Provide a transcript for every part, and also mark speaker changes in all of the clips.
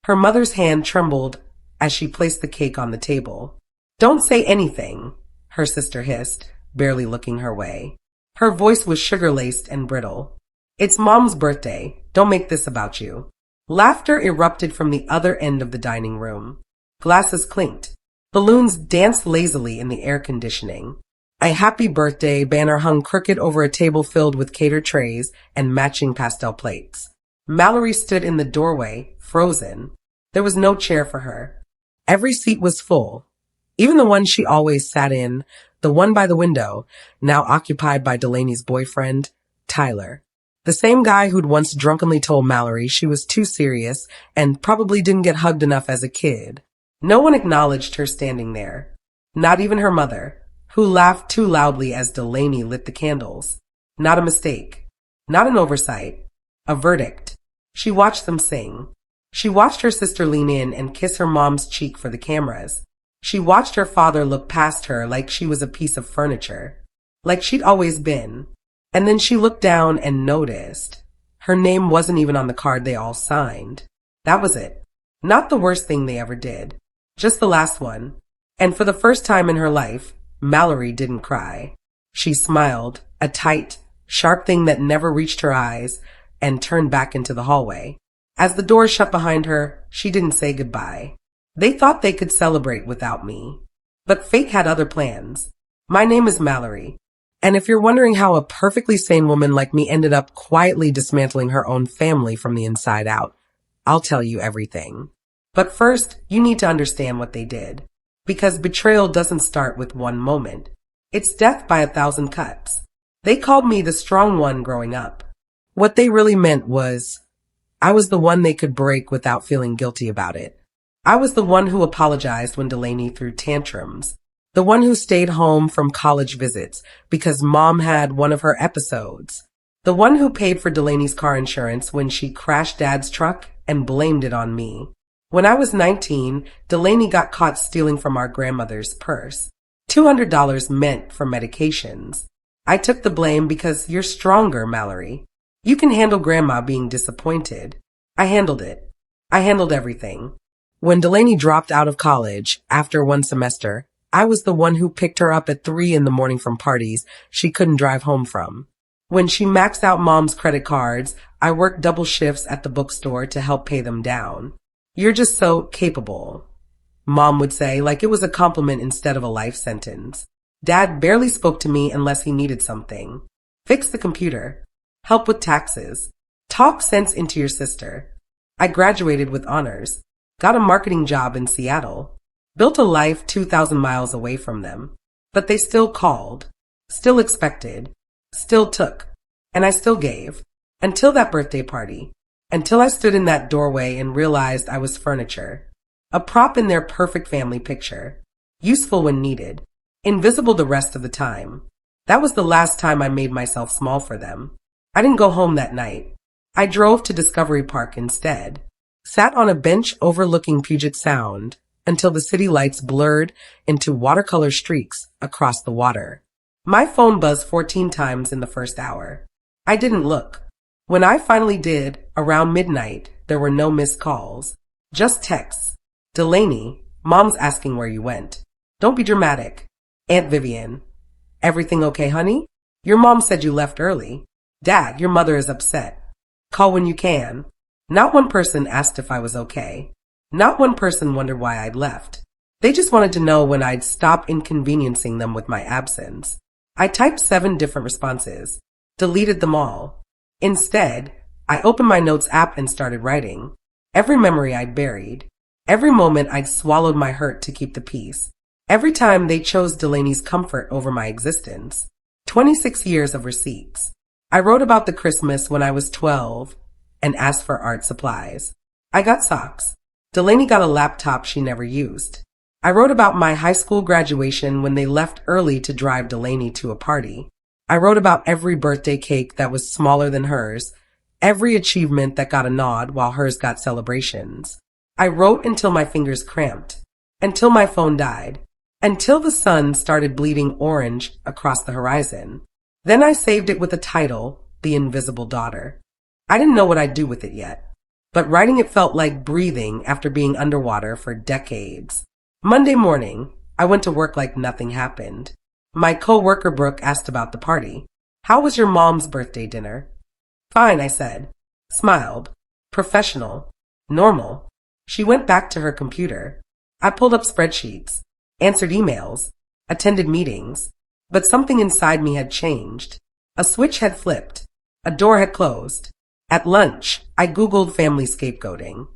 Speaker 1: Her mother's hand trembled as she placed the cake on the table. "Don't say anything," her sister hissed, barely looking her way. Her voice was sugar-laced and brittle. "It's Mom's birthday. Don't make this about you." Laughter erupted from the other end of the dining room. Glasses clinked. Balloons danced lazily in the air conditioning. A happy birthday banner hung crooked over a table filled with catered trays and matching pastel plates. Mallory stood in the doorway, frozen. There was no chair for her. Every seat was full. Even the one she always sat in, the one by the window, now occupied by Delaney's boyfriend, Tyler. The same guy who'd once drunkenly told Mallory she was too serious and probably didn't get hugged enough as a kid. No one acknowledged her standing there. Not even her mother, who laughed too loudly as Delaney lit the candles. Not a mistake. Not an oversight. A verdict. She watched them sing. She watched her sister lean in and kiss her mom's cheek for the cameras. She watched her father look past her like she was a piece of furniture. Like she'd always been. And then she looked down and noticed. Her name wasn't even on the card they all signed. That was it. Not the worst thing they ever did. Just the last one. And for the first time in her life, Mallory didn't cry. She smiled, a tight, sharp thing that never reached her eyes, and turned back into the hallway. As the door shut behind her, she didn't say goodbye. They thought they could celebrate without me. But fate had other plans. My name is Mallory. And if you're wondering how a perfectly sane woman like me ended up quietly dismantling her own family from the inside out, I'll tell you everything. But first, you need to understand what they did. Because betrayal doesn't start with one moment. It's death by 1,000 cuts. They called me the strong one growing up. What they really meant was, I was the one they could break without feeling guilty about it. I was the one who apologized when Delaney threw tantrums. The one who stayed home from college visits because Mom had one of her episodes. The one who paid for Delaney's car insurance when she crashed Dad's truck and blamed it on me. When I was 19, Delaney got caught stealing from our grandmother's purse. $200 meant for medications. I took the blame because you're stronger, Mallory. You can handle Grandma being disappointed. I handled it. I handled everything. When Delaney dropped out of college after one semester, I was the one who picked her up at 3 a.m. from parties she couldn't drive home from. When she maxed out Mom's credit cards, I worked double shifts at the bookstore to help pay them down. You're just so capable, Mom would say, like it was a compliment instead of a life sentence. Dad barely spoke to me unless he needed something. Fix the computer. Help with taxes. Talk sense into your sister. I graduated with honors. Got a marketing job in Seattle. Built a life 2,000 miles away from them. But they still called. Still expected. Still took. And I still gave. Until that birthday party. Until I stood in that doorway and realized I was furniture. A prop in their perfect family picture. Useful when needed. Invisible the rest of the time. That was the last time I made myself small for them. I didn't go home that night. I drove to Discovery Park instead. Sat on a bench overlooking Puget Sound until the city lights blurred into watercolor streaks across the water. My phone buzzed 14 times in the first hour. I didn't look. When I finally did, around midnight, there were no missed calls. Just texts. Delaney, Mom's asking where you went. Don't be dramatic. Aunt Vivian. Everything okay, honey? Your mom said you left early. Dad, your mother is upset. Call when you can. Not one person asked if I was okay. Not one person wondered why I'd left. They just wanted to know when I'd stop inconveniencing them with my absence. I typed 7 different responses. Deleted them all. Instead, I opened my notes app and started writing. Every memory I'd buried. Every moment I'd swallowed my hurt to keep the peace. Every time they chose Delaney's comfort over my existence. 26 years of receipts. I wrote about the Christmas when I was 12 and asked for art supplies. I got socks. Delaney got a laptop she never used. I wrote about my high school graduation when they left early to drive Delaney to a party. I wrote about every birthday cake that was smaller than hers, every achievement that got a nod while hers got celebrations. I wrote until my fingers cramped, until my phone died, until the sun started bleeding orange across the horizon. Then I saved it with a title, The Invisible Daughter. I didn't know what I'd do with it yet. but writing it felt like breathing after being underwater for decades. Monday morning, I went to work like nothing happened. My co-worker Brooke asked about the party. How was your mom's birthday dinner? Fine, I said. Smiled. Professional. Normal. She went back to her computer. I pulled up spreadsheets, answered emails, attended meetings, but something inside me had changed. A switch had flipped. A door had closed. At lunch, I Googled family scapegoating.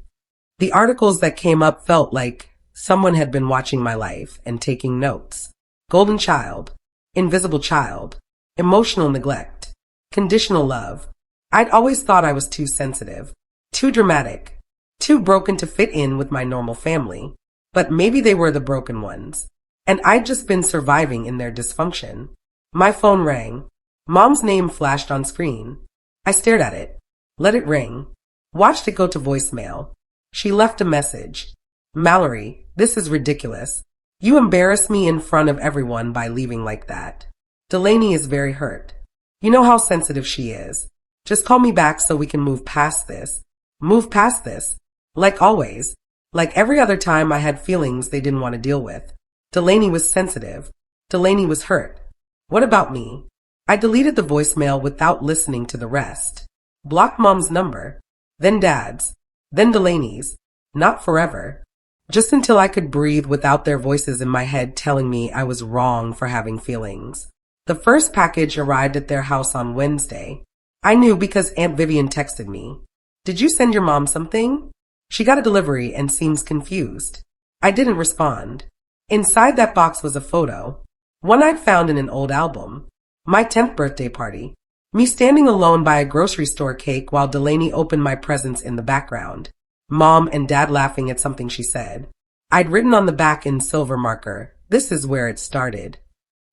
Speaker 1: The articles that came up felt like someone had been watching my life and taking notes. Golden child, invisible child, emotional neglect, conditional love. I'd always thought I was too sensitive, too dramatic, too broken to fit in with my normal family. But maybe they were the broken ones, and I'd just been surviving in their dysfunction. My phone rang. Mom's name flashed on screen. I stared at it, let it ring, watched it go to voicemail. She left a message. Mallory, this is ridiculous. You embarrass me in front of everyone by leaving like that. Delaney is very hurt. You know how sensitive she is. Just call me back so we can move past this. Move past this. Like always. Like every other time I had feelings they didn't want to deal with. Delaney was sensitive. Delaney was hurt. What about me? I deleted the voicemail without listening to the rest. Blocked Mom's number. Then Dad's. Then Delaney's. Not forever. Just until I could breathe without their voices in my head telling me I was wrong for having feelings. The first package arrived at their house on Wednesday. I knew because Aunt Vivian texted me. Did you send your mom something? She got a delivery and seems confused. I didn't respond. Inside that box was a photo. One I'd found in an old album. My 10th birthday party. Me standing alone by a grocery store cake while Delaney opened my presents in the background. Mom and Dad laughing at something she said. I'd written on the back in silver marker, this is where it started.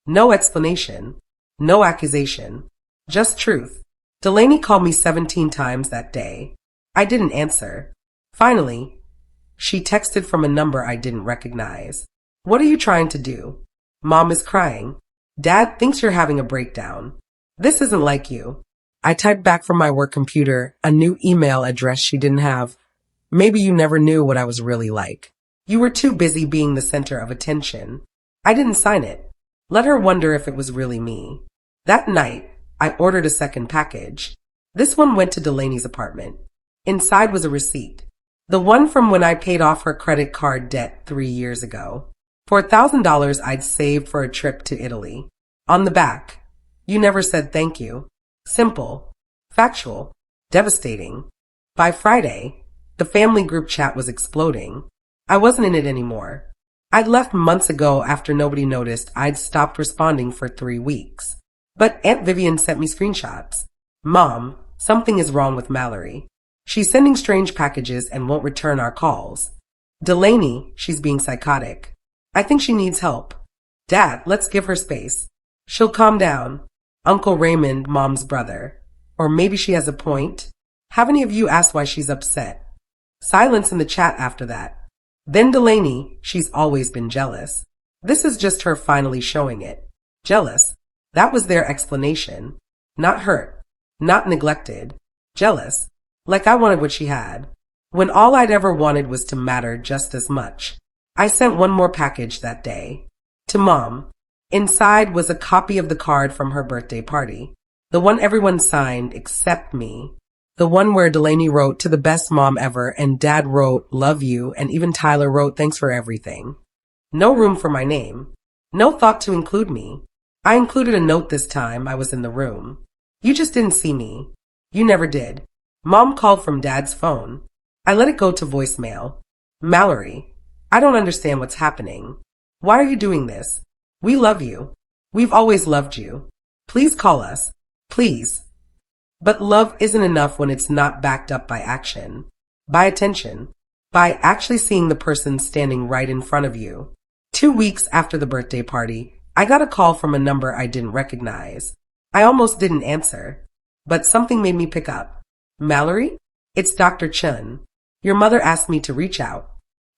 Speaker 1: No explanation. No accusation. Just truth. Delaney called me 17 times that day. I didn't answer. Finally, she texted from a number I didn't recognize. What are you trying to do? Mom is crying. Dad thinks you're having a breakdown. This isn't like you. I typed back from my work computer a new email address she didn't have. Maybe you never knew what I was really like. You were too busy being the center of attention. I didn't sign it. Let her wonder if it was really me. That night, I ordered a second package. This one went to Delaney's apartment. Inside was a receipt. The one from when I paid off her credit card debt 3 years ago. For $1,000 I'd saved for a trip to Italy. On the back, you never said thank you. Simple, factual, devastating. By Friday, the family group chat was exploding. I wasn't in it anymore. I'd left months ago after nobody noticed I'd stopped responding for 3 weeks. But Aunt Vivian sent me screenshots. Mom, something is wrong with Mallory. She's sending strange packages and won't return our calls. Delaney, she's being psychotic. I think she needs help. Dad, let's give her space. She'll calm down. Uncle Raymond, Mom's brother. Or maybe she has a point. Have any of you asked why she's upset? Silence in the chat after that. Then Delaney, she's always been jealous. This is just her finally showing it. Jealous. That was their explanation. Not hurt. Not neglected. Jealous. Like I wanted what she had. When all I'd ever wanted was to matter just as much. I sent one more package that day. To Mom. Inside was a copy of the card from her birthday party. The one everyone signed except me. The one where Delaney wrote, to the best mom ever, and Dad wrote, love you, and even Tyler wrote, thanks for everything. No room for my name. No thought to include me. I included a note this time I was in the room. You just didn't see me. You never did. Mom called from Dad's phone. I let it go to voicemail. Mallory, I don't understand what's happening. Why are you doing this? We love you. We've always loved you. Please call us. Please. But love isn't enough when it's not backed up by action, by attention, by actually seeing the person standing right in front of you. 2 weeks after the birthday party, I got a call from a number I didn't recognize. I almost didn't answer, but something made me pick up. Mallory? It's Dr. Chun. Your mother asked me to reach out.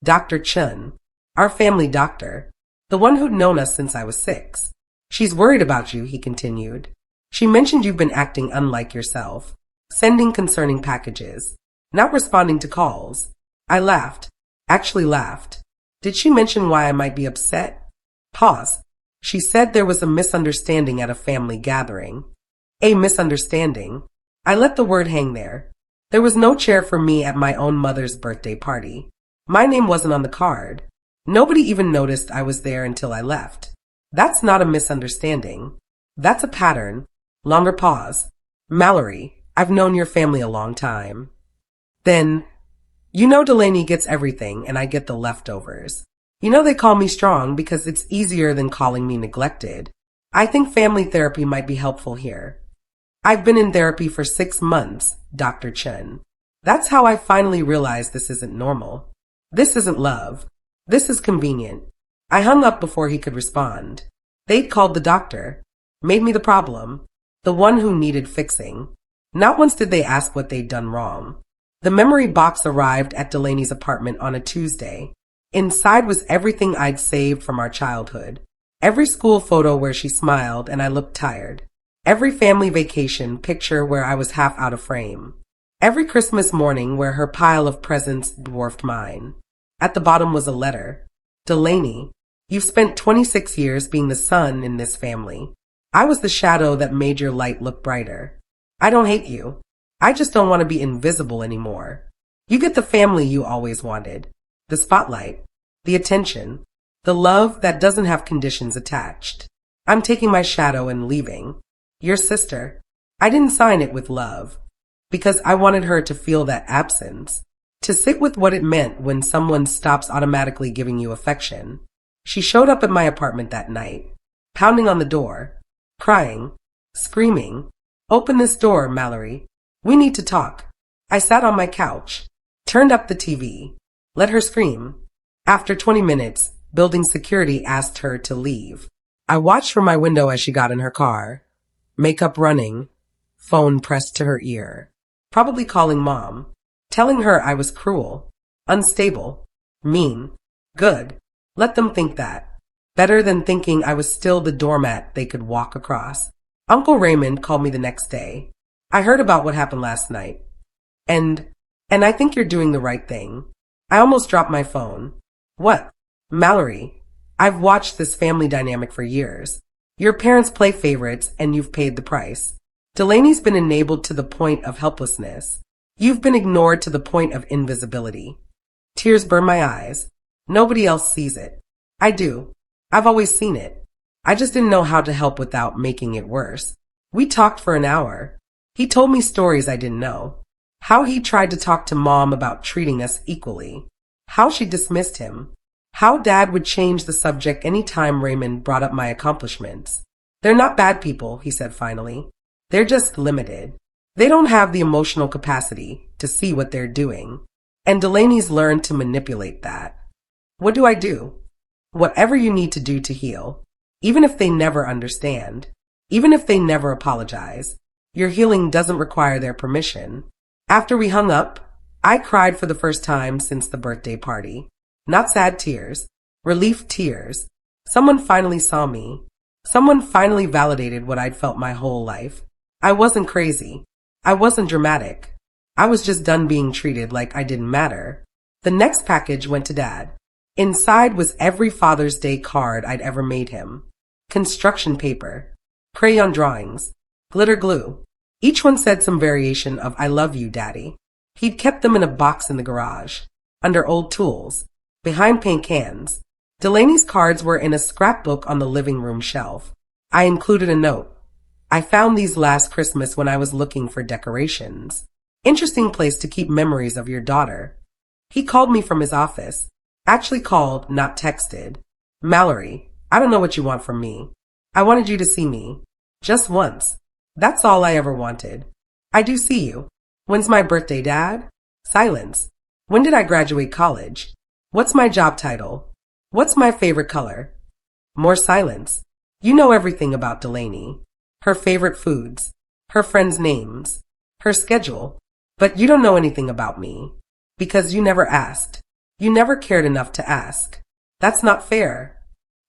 Speaker 1: Dr. Chun, our family doctor, the one who'd known us since I was 6. She's worried about you, he continued. She mentioned you've been acting unlike yourself, sending concerning packages. not responding to calls. I laughed. Actually laughed. Did she mention why I might be upset? Pause. She said there was a misunderstanding at a family gathering. A misunderstanding. I let the word hang there. There was no chair for me at my own mother's birthday party. My name wasn't on the card. Nobody even noticed I was there until I left. That's not a misunderstanding. That's a pattern. Longer pause. Mallory, I've known your family a long time. Then, you know Delaney gets everything and I get the leftovers. You know they call me strong because it's easier than calling me neglected. I think family therapy might be helpful here. I've been in therapy for 6 months, Dr. Chen. That's how I finally realized this isn't normal. This isn't love. This is convenient. I hung up before he could respond. They'd called the doctor. Made me the problem. The one who needed fixing. Not once did they ask what they'd done wrong. The memory box arrived at Delaney's apartment on a Tuesday. Inside was everything I'd saved from our childhood. Every school photo where she smiled and I looked tired. Every family vacation picture where I was half out of frame. Every Christmas morning where her pile of presents dwarfed mine. At the bottom was a letter. Delaney, you've spent 26 years being the sun in this family. I was the shadow that made your light look brighter. I don't hate you. I just don't want to be invisible anymore. You get the family you always wanted. The spotlight. The attention. The love that doesn't have conditions attached. I'm taking my shadow and leaving. Your sister. I didn't sign it with love. Because I wanted her to feel that absence. To sit with what it meant when someone stops automatically giving you affection. She showed up at my apartment that night. Pounding on the door. Crying. Screaming. Open this door, Mallory. We need to talk. I sat on my couch. Turned up the TV. Let her scream. After 20 minutes, building security asked her to leave. I watched from my window as she got in her car. Makeup running. Phone pressed to her ear. Probably calling mom. Telling her I was cruel. Unstable. Mean. Good. Let them think that. Better than thinking I was still the doormat they could walk across. Uncle Raymond called me the next day. I heard about what happened last night. And I think you're doing the right thing. I almost dropped my phone. What? Mallory, I've watched this family dynamic for years. Your parents play favorites and you've paid the price. Delaney's been enabled to the point of helplessness. You've been ignored to the point of invisibility. Tears burn my eyes. Nobody else sees it. I do. I've always seen it. I just didn't know how to help without making it worse. We talked for an hour. He told me stories I didn't know. How he tried to talk to mom about treating us equally. How she dismissed him. How dad would change the subject any time Raymond brought up my accomplishments. They're not bad people, he said finally. They're just limited. They don't have the emotional capacity to see what they're doing. And Delaney's learned to manipulate that. What do I do? Whatever you need to do to heal. Even if they never understand. Even if they never apologize. Your healing doesn't require their permission. After we hung up, I cried for the first time since the birthday party. Not sad tears. Relief tears. Someone finally saw me. Someone finally validated what I'd felt my whole life. I wasn't crazy. I wasn't dramatic. I was just done being treated like I didn't matter. The next package went to Dad. Inside was every Father's Day card I'd ever made him. Construction paper. Crayon drawings. Glitter glue. Each one said some variation of I love you, Daddy. He'd kept them in a box in the garage. Under old tools. Behind paint cans. Delaney's cards were in a scrapbook on the living room shelf. I included a note. I found these last Christmas when I was looking for decorations. Interesting place to keep memories of your daughter. He called me from his office. Actually called, not texted. Mallory, I don't know what you want from me. I wanted you to see me. Just once. That's all I ever wanted. I do see you. When's my birthday, Dad? Silence. When did I graduate college? What's my job title? What's my favorite color? More silence. You know everything about Delaney. Her favorite foods. Her friends' names. Her schedule. But you don't know anything about me. Because you never asked. You never cared enough to ask. That's not fair.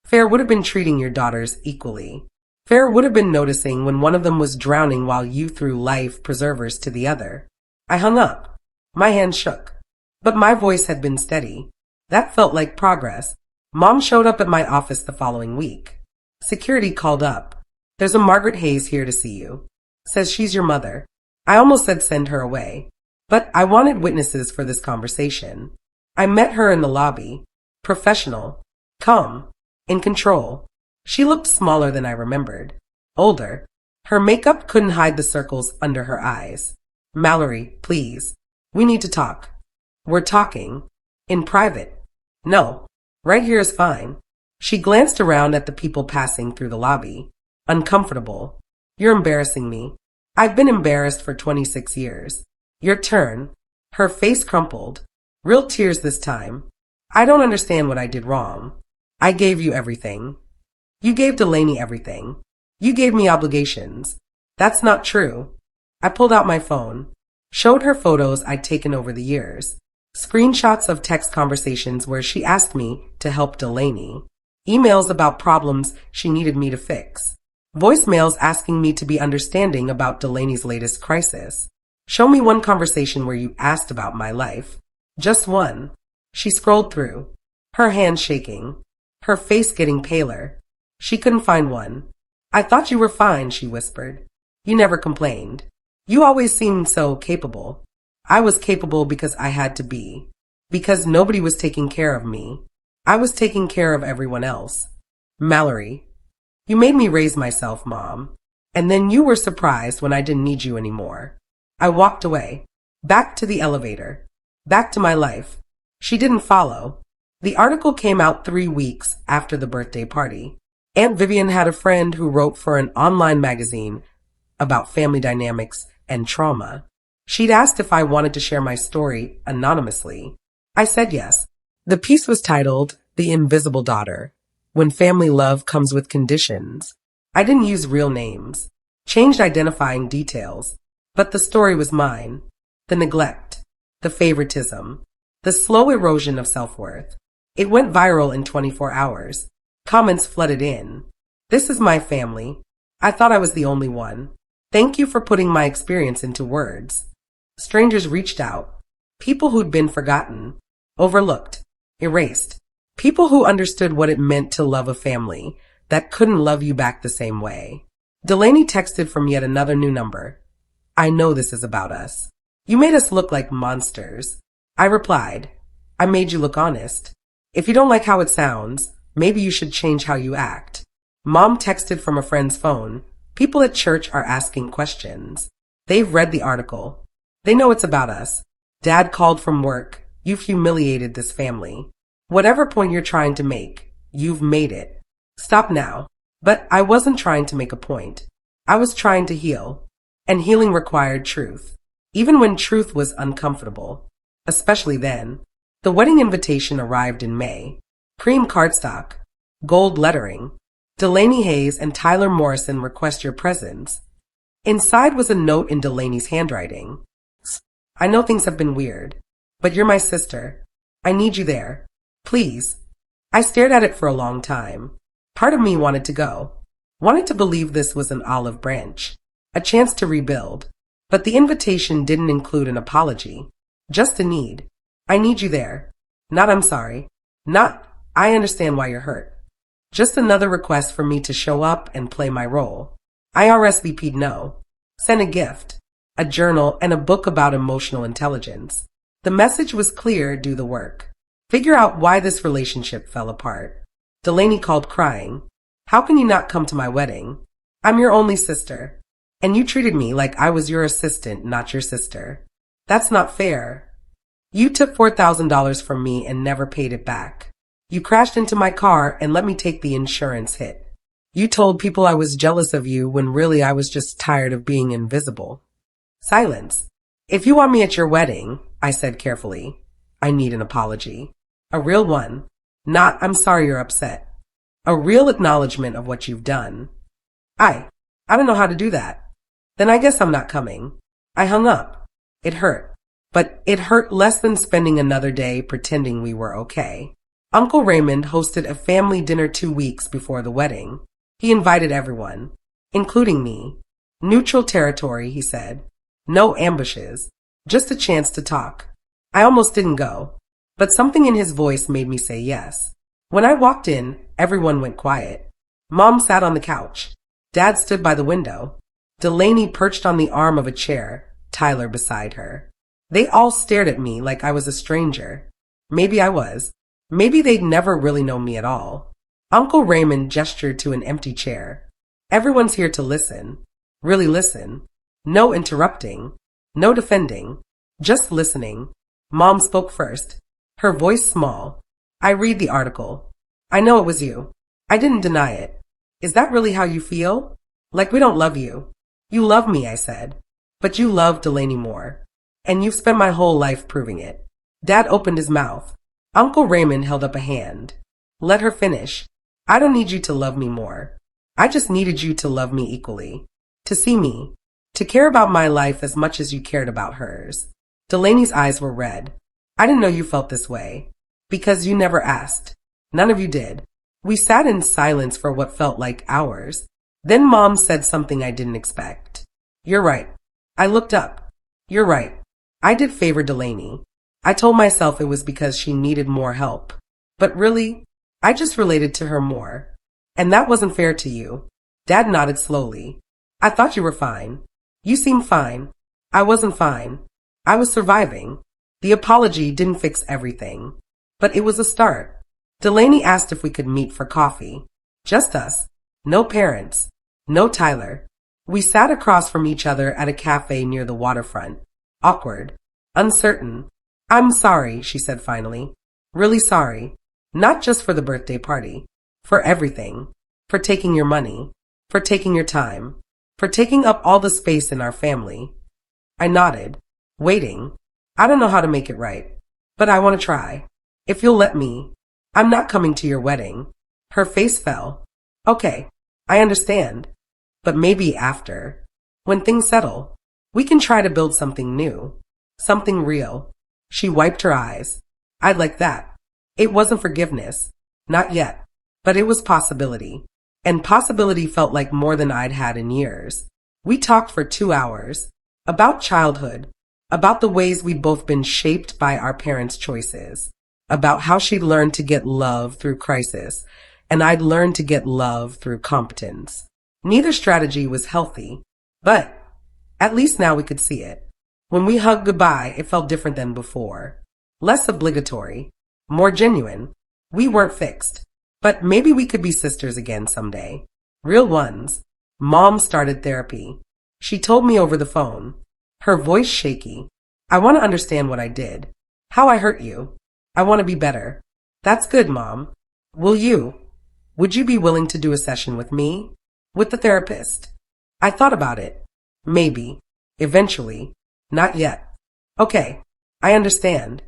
Speaker 1: Fair would have been treating your daughters equally. Fair would have been noticing when one of them was drowning while you threw life preservers to the other. I hung up. My hand shook. But my voice had been steady. That felt like progress. Mom showed up at my office the following week. Security called up. There's a Margaret Hayes here to see you. Says she's your mother. I almost said send her away. But I wanted witnesses for this conversation. I met her in the lobby. Professional. Calm. In control. She looked smaller than I remembered. Older. Her makeup couldn't hide the circles under her eyes. Mallory, please. We need to talk. We're talking. In private. No. Right here is fine. She glanced around at the people passing through the lobby. Uncomfortable. You're embarrassing me. I've been embarrassed for 26 years. Your turn. Her face crumpled. Real tears this time. I don't understand what I did wrong. I gave you everything. You gave Delaney everything. You gave me obligations. That's not true. I pulled out my phone. Showed her photos I'd taken over the years. Screenshots of text conversations where she asked me to help Delaney. Emails about problems she needed me to fix. Voicemails asking me to be understanding about Delaney's latest crisis. Show me one conversation where you asked about my life. Just one. She scrolled through. Her hand shaking. Her face getting paler. She couldn't find one. I thought you were fine, she whispered. You never complained. You always seemed so capable. I was capable because I had to be. Because nobody was taking care of me. I was taking care of everyone else. Mallory. You made me raise myself, Mom. And then you were surprised when I didn't need you anymore. I walked away. Back to the elevator. Back to my life. She didn't follow. The article came out 3 weeks after the birthday party. Aunt Vivian had a friend who wrote for an online magazine about family dynamics and trauma. She'd asked if I wanted to share my story anonymously. I said yes. The piece was titled The Invisible Daughter, When Family Love Comes with Conditions. I didn't use real names, changed identifying details, but the story was mine. The neglect, the favoritism, the slow erosion of self-worth. It went viral in 24 hours. Comments flooded in. This is my family. I thought I was the only one. Thank you for putting my experience into words. Strangers reached out. People who'd been forgotten, overlooked, erased. People who understood what it meant to love a family that couldn't love you back the same way. Delaney texted from yet another new number. I know this is about us. You made us look like monsters. I replied, I made you look honest. If you don't like how it sounds, maybe you should change how you act. Mom texted from a friend's phone. People at church are asking questions. They've read the article. They know it's about us. Dad called from work. You've humiliated this family. Whatever point you're trying to make, you've made it. Stop now. But I wasn't trying to make a point. I was trying to heal. And healing required truth. Even when truth was uncomfortable. Especially then. The wedding invitation arrived in May. Cream cardstock. Gold lettering. Delaney Hayes and Tyler Morrison request your presence. Inside was a note in Delaney's handwriting. I know things have been weird, but you're my sister. I need you there. Please. I stared at it for a long time. Part of me wanted to go. Wanted to believe this was an olive branch. A chance to rebuild. But the invitation didn't include an apology. Just a need. I need you there. Not I'm sorry. Not I understand why you're hurt. Just another request for me to show up and play my role. I RSVP'd no. Sent a gift. A journal and a book about emotional intelligence. The message was clear, do the work. Figure out why this relationship fell apart. Delaney called crying. How can you not come to my wedding? I'm your only sister. And you treated me like I was your assistant, not your sister. That's not fair. You took $4,000 from me and never paid it back. You crashed into my car and let me take the insurance hit. You told people I was jealous of you when really I was just tired of being invisible. Silence. If you want me at your wedding, I said carefully, I need an apology. A real one. Not, I'm sorry you're upset. A real acknowledgement of what you've done. I don't know how to do that. Then I guess I'm not coming. I hung up. It hurt. But it hurt less than spending another day pretending we were okay. Uncle Raymond hosted a family dinner 2 weeks before the wedding. He invited everyone, including me. Neutral territory, he said. No ambushes. Just a chance to talk. I almost didn't go, but something in his voice made me say yes. When I walked in, everyone went quiet. Mom sat on the couch. Dad stood by the window. Delaney perched on the arm of a chair, Tyler beside her. They all stared at me like I was a stranger. Maybe I was. Maybe they'd never really known me at all. Uncle Raymond gestured to an empty chair. Everyone's here to listen. Really listen. No interrupting. No defending. Just listening. Mom spoke first. Her voice small. I read the article. I know it was you. I didn't deny it. Is that really how you feel? Like we don't love you. You love me, I said. But you love Delaney more. And you've spent my whole life proving it. Dad opened his mouth. Uncle Raymond held up a hand. Let her finish. I don't need you to love me more. I just needed you to love me equally. To see me. To care about my life as much as you cared about hers. Delaney's eyes were red. I didn't know you felt this way. Because you never asked. None of you did. We sat in silence for what felt like hours. Then Mom said something I didn't expect. You're right. I looked up. You're right. I did favor Delaney. I told myself it was because she needed more help. But really, I just related to her more. And that wasn't fair to you. Dad nodded slowly. I thought you were fine. You seemed fine. I wasn't fine. I was surviving. The apology didn't fix everything. But it was a start. Delaney asked if we could meet for coffee. Just us. No parents. No Tyler. We sat across from each other at a cafe near the waterfront. Awkward. Uncertain. I'm sorry, she said finally. Really sorry. Not just for the birthday party. For everything. For taking your money. For taking your time. For taking up all the space in our family. I nodded. Waiting. I don't know how to make it right. But I want to try. If you'll let me. I'm not coming to your wedding. Her face fell. Okay. I understand. But maybe after. When things settle. We can try to build something new. Something real. She wiped her eyes. I'd like that. It wasn't forgiveness. Not yet. But it was possibility. And possibility felt like more than I'd had in years. We talked for 2 hours. About childhood. About the ways we'd both been shaped by our parents' choices. About how she'd learned to get love through crisis. And I'd learned to get love through competence. Neither strategy was healthy. But at least now we could see it. When we hugged goodbye, it felt different than before. Less obligatory. More genuine. We weren't fixed. But maybe we could be sisters again someday. Real ones. Mom started therapy. She told me over the phone. Her voice shaky. I want to understand what I did. How I hurt you. I want to be better. That's good, Mom. Would you be willing to do a session with me? With the therapist? I thought about it. Maybe. Eventually. Not yet. Okay. I understand.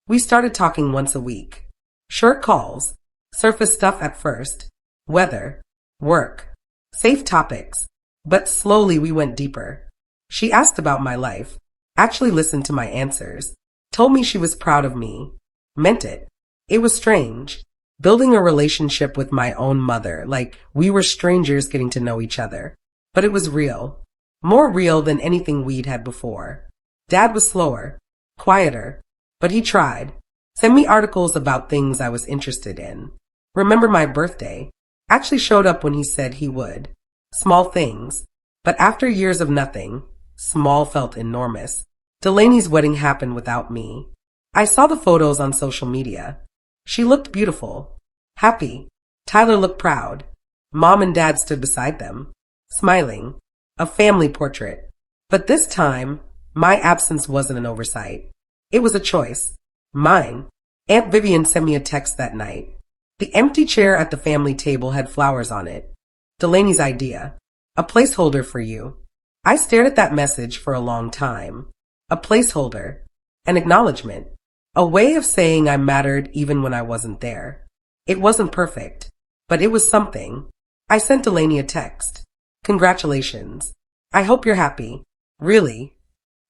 Speaker 1: We started talking once a week. Short calls. Surface stuff at first. Weather. Work. Safe topics. But slowly we went deeper. She asked about my life. Actually listened to my answers. Told me she was proud of me. Meant it. It was strange. Building a relationship with my own mother, like we were strangers getting to know each other. But it was real. More real than anything we'd had before. Dad was slower. Quieter. But he tried. Sent me articles about things I was interested in. Remember my birthday. Actually showed up when he said he would. Small things. But after years of nothing, small felt enormous. Delaney's wedding happened without me. I saw the photos on social media. She looked beautiful. Happy. Tyler looked proud. Mom and Dad stood beside them. Smiling. A family portrait. But this time, my absence wasn't an oversight. It was a choice. Mine. Aunt Vivian sent me a text that night. The empty chair at the family table had flowers on it. Delaney's idea. A placeholder for you. I stared at that message for a long time. A placeholder. An acknowledgement. A way of saying I mattered even when I wasn't there. It wasn't perfect, but it was something. I sent Delaney a text. Congratulations. I hope you're happy. Really?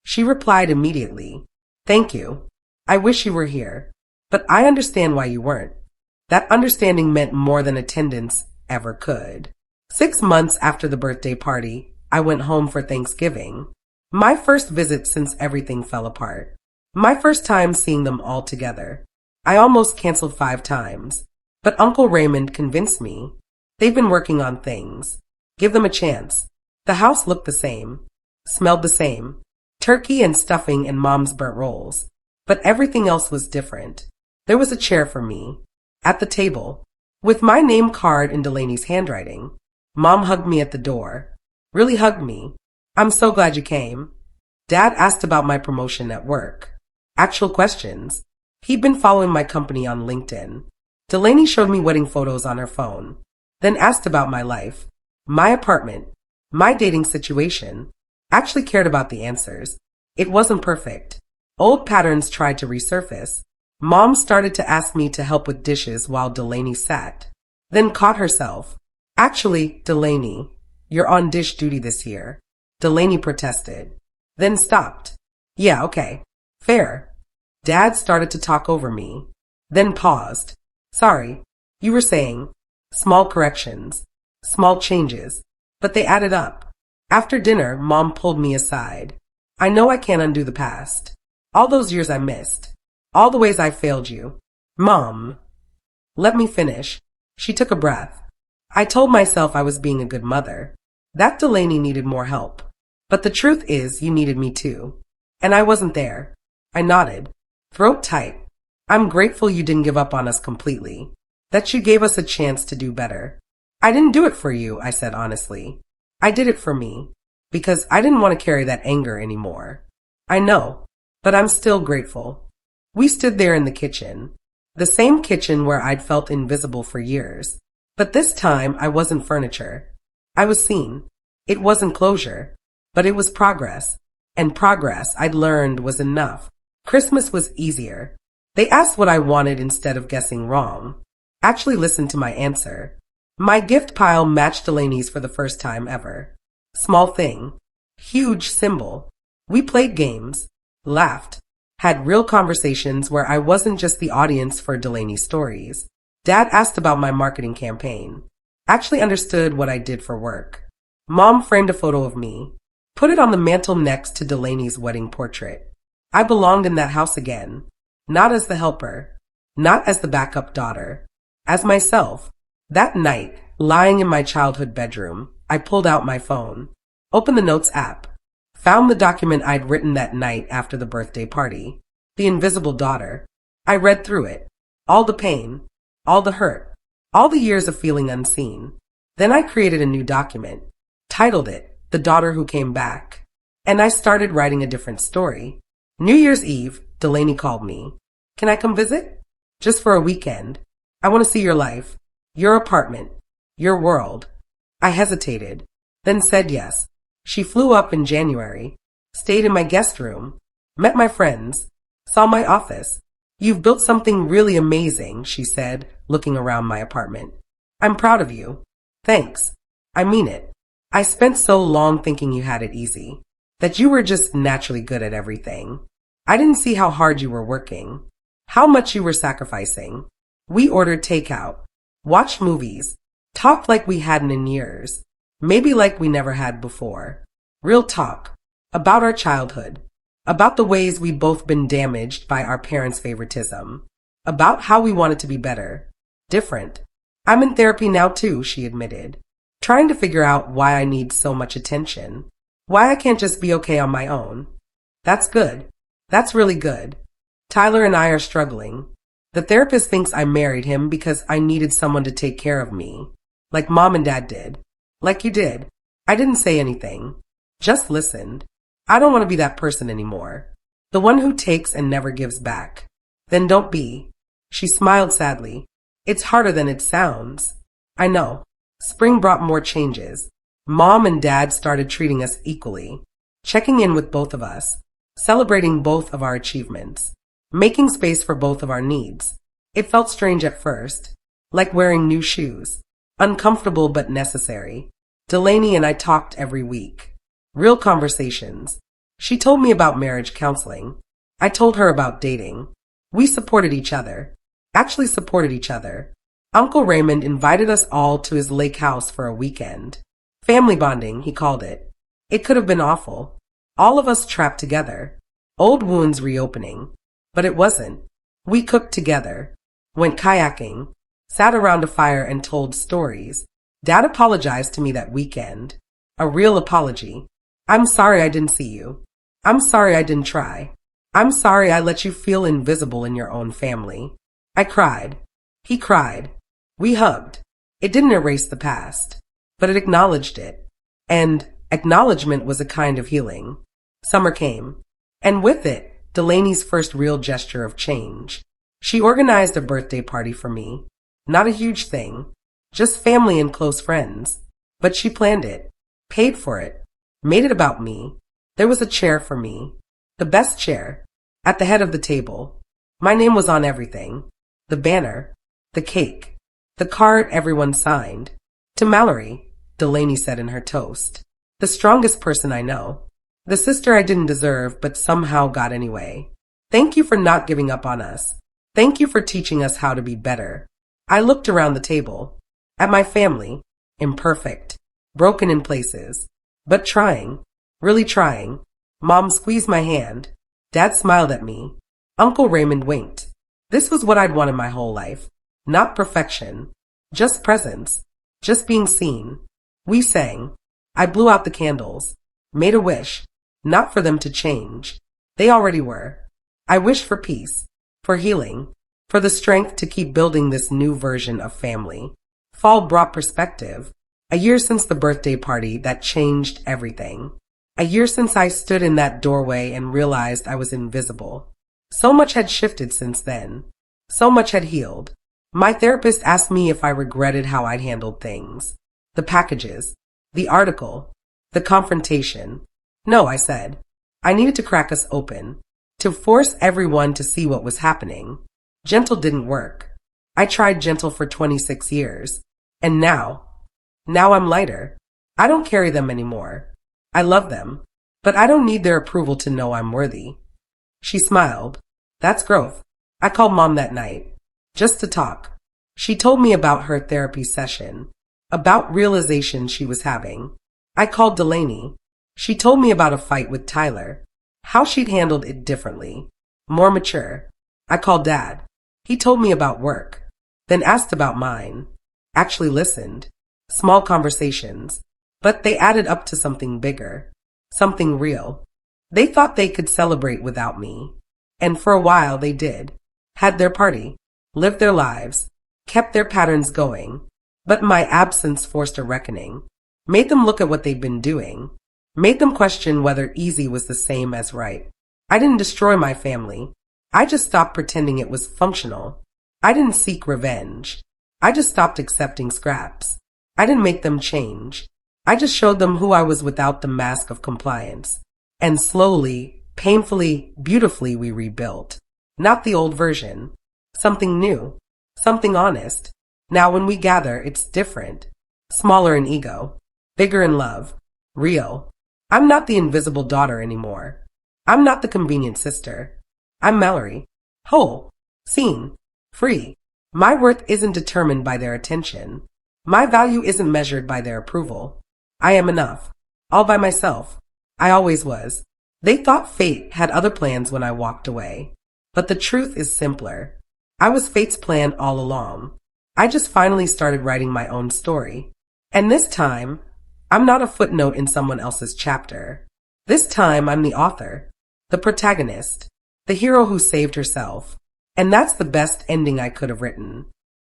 Speaker 1: She replied immediately. Thank you. I wish you were here. But I understand why you weren't. That understanding meant more than attendance ever could. 6 months after the birthday party, I went home for Thanksgiving. My first visit since everything fell apart. My first time seeing them all together. I almost canceled 5 times. But Uncle Raymond convinced me. They've been working on things. Give them a chance. The house looked the same. Smelled the same. Turkey and stuffing and Mom's burnt rolls. But everything else was different. There was a chair for me. At the table. With my name card in Delaney's handwriting. Mom hugged me at the door. Really hugged me. I'm so glad you came. Dad asked about my promotion at work. Actual questions. He'd been following my company on LinkedIn. Delaney showed me wedding photos on her phone. Then asked about my life. My apartment. My dating situation. Actually cared about the answers. It wasn't perfect. Old patterns tried to resurface. Mom started to ask me to help with dishes while Delaney sat. Then caught herself. Actually, Delaney, you're on dish duty this year. Delaney protested. Then stopped. Yeah, okay. Fair. Dad started to talk over me. Then paused. Sorry. You were saying. Small corrections. Small changes. But they added up. After dinner, Mom pulled me aside. I know I can't undo the past. All those years I missed. All the ways I failed you. Mom. Let me finish. She took a breath. I told myself I was being a good mother. That Delaney needed more help. But the truth is, you needed me too. And I wasn't there. I nodded. Throat tight. I'm grateful you didn't give up on us completely. That you gave us a chance to do better. I didn't do it for you, I said honestly. I did it for me. Because I didn't want to carry that anger anymore. I know. But I'm still grateful. We stood there in the kitchen. The same kitchen where I'd felt invisible for years. But this time I wasn't furniture. I was seen. It wasn't closure. But it was progress. And progress, I'd learned, was enough. Christmas was easier. They asked what I wanted instead of guessing wrong. Actually listened to my answer. My gift pile matched Delaney's for the first time ever. Small thing. Huge symbol. We played games. Laughed. Had real conversations where I wasn't just the audience for Delaney's stories. Dad asked about my marketing campaign. Actually understood what I did for work. Mom framed a photo of me. Put it on the mantel next to Delaney's wedding portrait. I belonged in that house again. Not as the helper. Not as the backup daughter. As myself. That night, lying in my childhood bedroom, I pulled out my phone. Opened the Notes app. Found the document I'd written that night after the birthday party. The invisible daughter. I read through it. All the pain. All the hurt. All the years of feeling unseen. Then I created a new document. Titled it, The Daughter Who Came Back. And I started writing a different story. New Year's Eve, Delaney called me. Can I come visit? Just for a weekend. I want to see your life. Your apartment. Your world. I hesitated. Then said yes. She flew up in January. Stayed in my guest room. Met my friends. Saw my office. You've built something really amazing, she said, looking around my apartment. I'm proud of you. Thanks. I mean it. I spent so long thinking you had it easy. That you were just naturally good at everything. I didn't see how hard you were working. How much you were sacrificing. We ordered takeout. Watched movies. Talked like we hadn't in years. Maybe like we never had before. Real talk. About our childhood. About the ways we'd both been damaged by our parents' favoritism. About how we wanted to be better. Different. I'm in therapy now too, she admitted. Trying to figure out why I need so much attention. Why I can't just be okay on my own. That's good. That's really good. Tyler and I are struggling. The therapist thinks I married him because I needed someone to take care of me. Like Mom and Dad did. Like you did. I didn't say anything. Just listened. I don't want to be that person anymore. The one who takes and never gives back. Then don't be. She smiled sadly. It's harder than it sounds. I know. Spring brought more changes. Mom and Dad started treating us equally. Checking in with both of us. Celebrating both of our achievements. Making space for both of our needs. It felt strange at first. Like wearing new shoes. Uncomfortable but necessary. Delaney and I talked every week. Real conversations. She told me about marriage counseling. I told her about dating. We supported each other. Actually supported each other. Uncle Raymond invited us all to his lake house for a weekend. Family bonding, he called it. It could have been awful. All of us trapped together. Old wounds reopening. But it wasn't. We cooked together, went kayaking, sat around a fire and told stories. Dad apologized to me that weekend. A real apology. I'm sorry I didn't see you. I'm sorry I didn't try. I'm sorry I let you feel invisible in your own family. I cried. He cried. We hugged. It didn't erase the past, but it acknowledged it. And acknowledgement was a kind of healing. Summer came. And with it, Delaney's first real gesture of change. She organized a birthday party for me. Not a huge thing. Just family and close friends. But she planned it, paid for it, made it about me. There was a chair for me. The best chair. At the head of the table. My name was on everything. The banner. The cake. The card everyone signed. To Mallory, Delaney said in her toast. The strongest person I know. The sister I didn't deserve but somehow got anyway. Thank you for not giving up on us. Thank you for teaching us how to be better. I looked around the table. At my family. Imperfect. Broken in places. But trying. Really trying. Mom squeezed my hand. Dad smiled at me. Uncle Raymond winked. This was what I'd wanted my whole life. Not perfection. Just presence. Just being seen. We sang. I blew out the candles. Made a wish. Not for them to change. They already were. I wished for peace. For healing. For the strength to keep building this new version of family. Fall brought perspective. A year since the birthday party that changed everything. A year since I stood in that doorway and realized I was invisible. So much had shifted since then. So much had healed. My therapist asked me if I regretted how I'd handled things. The packages. The article. The confrontation. No, I said. I needed to crack us open. To force everyone to see what was happening. Gentle didn't work. I tried gentle for 26 years. And now I'm lighter. I don't carry them anymore. I love them, but I don't need their approval to know I'm worthy. She smiled. That's growth. I called Mom that night, just to talk. She told me about her therapy session, about realizations she was having. I called Delaney. She told me about a fight with Tyler, how she'd handled it differently, more mature. I called Dad. He told me about work, then asked about mine. Actually listened. Small conversations. But they added up to something bigger. Something real. They thought they could celebrate without me. And for a while they did. Had their party. Lived their lives. Kept their patterns going. But my absence forced a reckoning. Made them look at what they'd been doing. Made them question whether easy was the same as right. I didn't destroy my family. I just stopped pretending it was functional. I didn't seek revenge. I just stopped accepting scraps. I didn't make them change. I just showed them who I was without the mask of compliance. And slowly, painfully, beautifully we rebuilt. Not the old version. Something new. Something honest. Now when we gather, it's different. Smaller in ego. Bigger in love. Real. I'm not the invisible daughter anymore. I'm not the convenient sister. I'm Mallory. Whole. Seen. Free. My worth isn't determined by their attention. My value isn't measured by their approval. I am enough. All by myself. I always was. They thought fate had other plans when I walked away. But the truth is simpler. I was fate's plan all along. I just finally started writing my own story. And this time, I'm not a footnote in someone else's chapter. This time, I'm the author. The protagonist. The hero who saved herself. And that's the best ending I could have written.